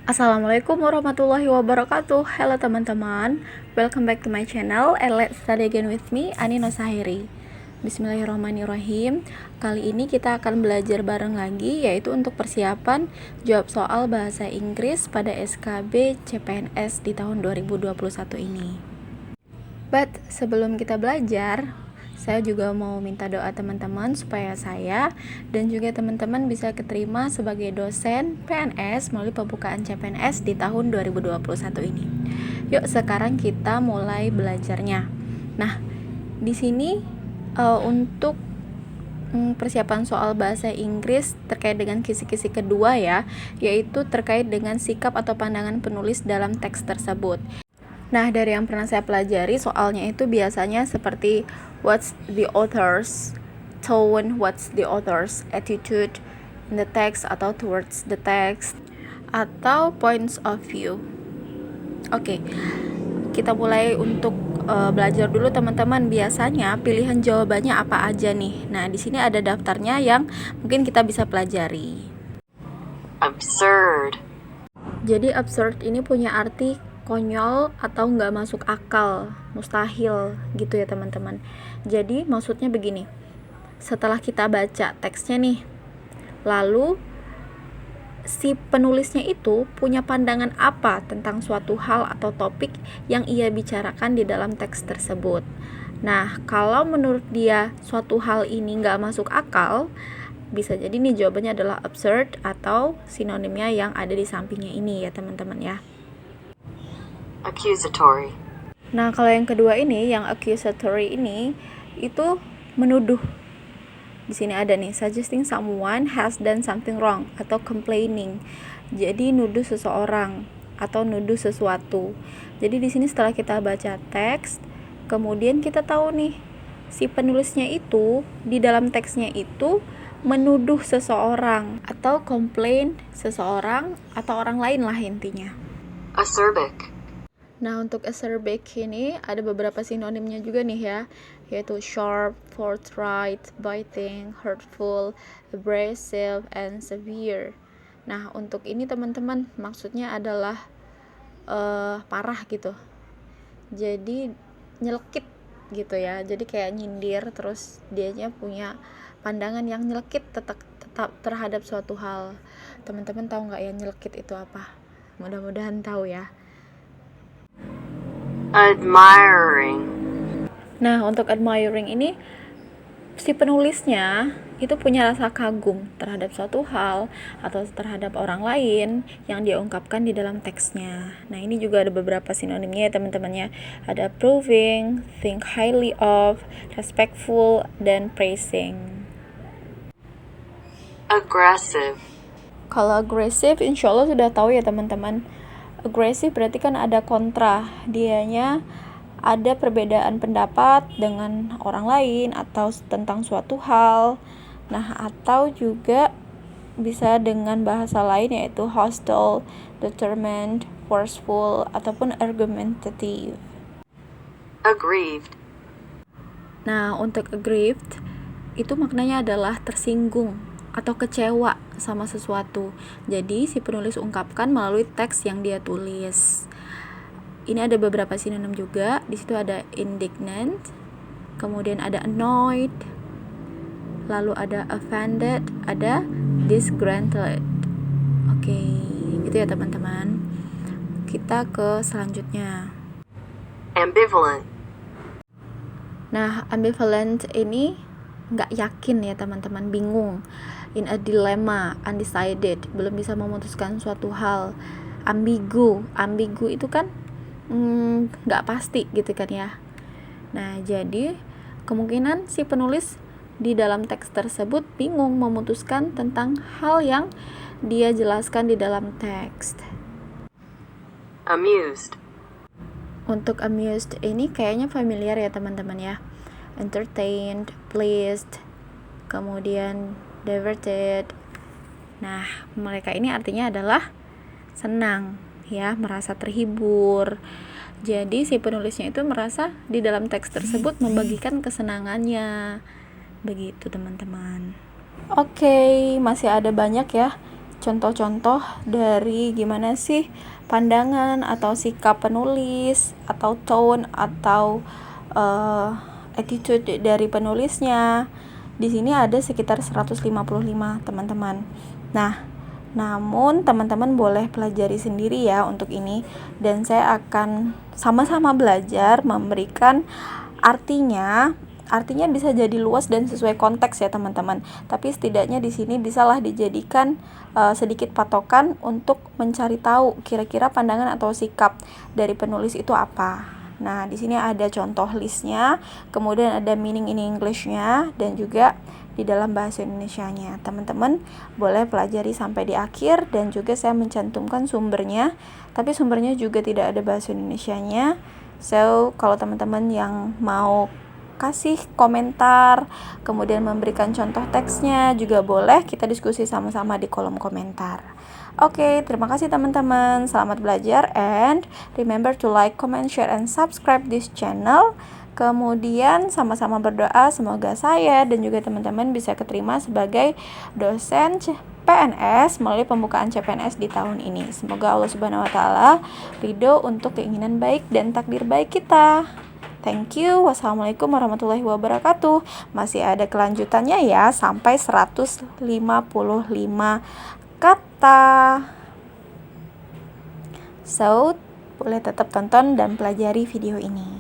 Assalamualaikum warahmatullahi wabarakatuh. Hello teman-teman, welcome back to my channel and let's study again with me, Ani Nosahiri. Bismillahirrahmanirrahim. Kali ini kita akan belajar bareng lagi, yaitu untuk persiapan jawab soal bahasa Inggris pada SKB CPNS di tahun 2021 ini. But sebelum kita belajar, saya juga mau minta doa teman-teman supaya saya dan juga teman-teman bisa keterima sebagai dosen PNS melalui pembukaan CPNS di tahun 2021 ini. Yuk sekarang kita mulai belajarnya. Nah, di sini untuk persiapan soal bahasa Inggris terkait dengan kisi-kisi kedua ya, yaitu terkait dengan sikap atau pandangan penulis dalam teks tersebut. Nah, dari yang pernah saya pelajari, soalnya itu biasanya seperti what's the author's tone, what's the author's attitude in the text atau towards the text, atau points of view. Oke, kita mulai untuk belajar dulu teman-teman. Biasanya pilihan jawabannya apa aja nih? Nah, di sini ada daftarnya yang mungkin kita bisa pelajari. Absurd. Jadi absurd ini punya arti konyol atau nggak masuk akal, mustahil gitu ya teman-teman. Jadi maksudnya begini, setelah kita baca teksnya nih, lalu si penulisnya itu punya pandangan apa tentang suatu hal atau topik yang ia bicarakan di dalam teks tersebut. Nah, kalau menurut dia suatu hal ini nggak masuk akal, bisa jadi nih jawabannya adalah absurd atau sinonimnya yang ada di sampingnya ini ya teman-teman ya. Accusatory. Nah, kalau yang kedua ini, yang accusatory ini, itu menuduh. Di sini ada nih, suggesting someone has done something wrong, atau complaining. Jadi, nuduh seseorang, atau nuduh sesuatu. Jadi, di sini setelah kita baca teks, kemudian kita tahu nih, si penulisnya itu, di dalam teksnya itu, menuduh seseorang, atau complain seseorang, atau orang lain lah intinya. Acerbic. Nah, untuk acerbic ini ada beberapa sinonimnya juga nih ya, yaitu sharp, forthright, biting, hurtful, abrasive, and severe. Nah, untuk ini teman-teman maksudnya adalah parah gitu. Jadi nyelekit gitu ya. Jadi kayak nyindir, terus dianya punya pandangan yang nyelekit tetap terhadap suatu hal. Teman-teman tahu nggak ya nyelekit itu apa? Mudah-mudahan tahu ya. Admiring. Nah, untuk admiring ini si penulisnya itu punya rasa kagum terhadap suatu hal atau terhadap orang lain yang dia ungkapkan di dalam teksnya. Nah, ini juga ada beberapa sinonimnya ya teman-temannya. Ada approving, think highly of, respectful, dan praising. Aggressive. Kalau aggressive insya Allah sudah tahu ya teman-teman. Agresif berarti kan ada kontra, dianya ada perbedaan pendapat dengan orang lain atau tentang suatu hal. Nah, atau juga bisa dengan bahasa lain yaitu hostile, determined, forceful, ataupun argumentative. Aggrieved. Nah, untuk aggrieved itu maknanya adalah tersinggung atau kecewa sama sesuatu. Jadi si penulis ungkapkan melalui teks yang dia tulis. Ini ada beberapa sinonim juga. Di situ ada indignant, kemudian ada annoyed, lalu ada offended, ada disgruntled. Oke, itu ya teman-teman. Kita ke selanjutnya. Ambivalent. Nah, ambivalent ini nggak yakin ya teman-teman, bingung, in a dilemma, undecided, belum bisa memutuskan suatu hal, ambigu itu kan nggak pasti gitu kan ya. Nah, jadi kemungkinan si penulis di dalam teks tersebut bingung memutuskan tentang hal yang dia jelaskan di dalam teks. Amused. Untuk amused ini kayaknya familiar ya teman-teman ya. Entertained, pleased, kemudian diverted. Nah, mereka ini artinya adalah senang ya, merasa terhibur. Jadi si penulisnya itu merasa di dalam teks tersebut membagikan kesenangannya. Begitu teman-teman. Oke, masih ada banyak ya contoh-contoh dari gimana sih pandangan atau sikap penulis atau tone atau attitude dari penulisnya. Di sini ada sekitar 155 teman-teman. Nah, namun teman-teman boleh pelajari sendiri ya untuk ini, dan saya akan sama-sama belajar memberikan artinya bisa jadi luas dan sesuai konteks ya teman-teman. Tapi setidaknya di sini bisalah dijadikan sedikit patokan untuk mencari tahu kira-kira pandangan atau sikap dari penulis itu apa. Nah, di sini ada contoh listnya, kemudian ada meaning in English-nya, dan juga di dalam bahasa Indonesianya. Teman-teman boleh pelajari sampai di akhir, dan juga saya mencantumkan sumbernya, tapi sumbernya juga tidak ada bahasa Indonesianya. So, kalau teman-teman yang mau kasih komentar, kemudian memberikan contoh teksnya juga boleh, kita diskusi sama-sama di kolom komentar. Oke, terima kasih teman-teman. Selamat belajar, and remember to like, comment, share, and subscribe this channel. Kemudian sama-sama berdoa semoga saya dan juga teman-teman bisa keterima sebagai dosen PNS melalui pembukaan CPNS di tahun ini. Semoga Allah Subhanahu wa taala ridho untuk keinginan baik dan takdir baik kita. Thank you. Wassalamualaikum warahmatullahi wabarakatuh. Masih ada kelanjutannya ya, sampai 155 kata. So, boleh tetap tonton dan pelajari video ini.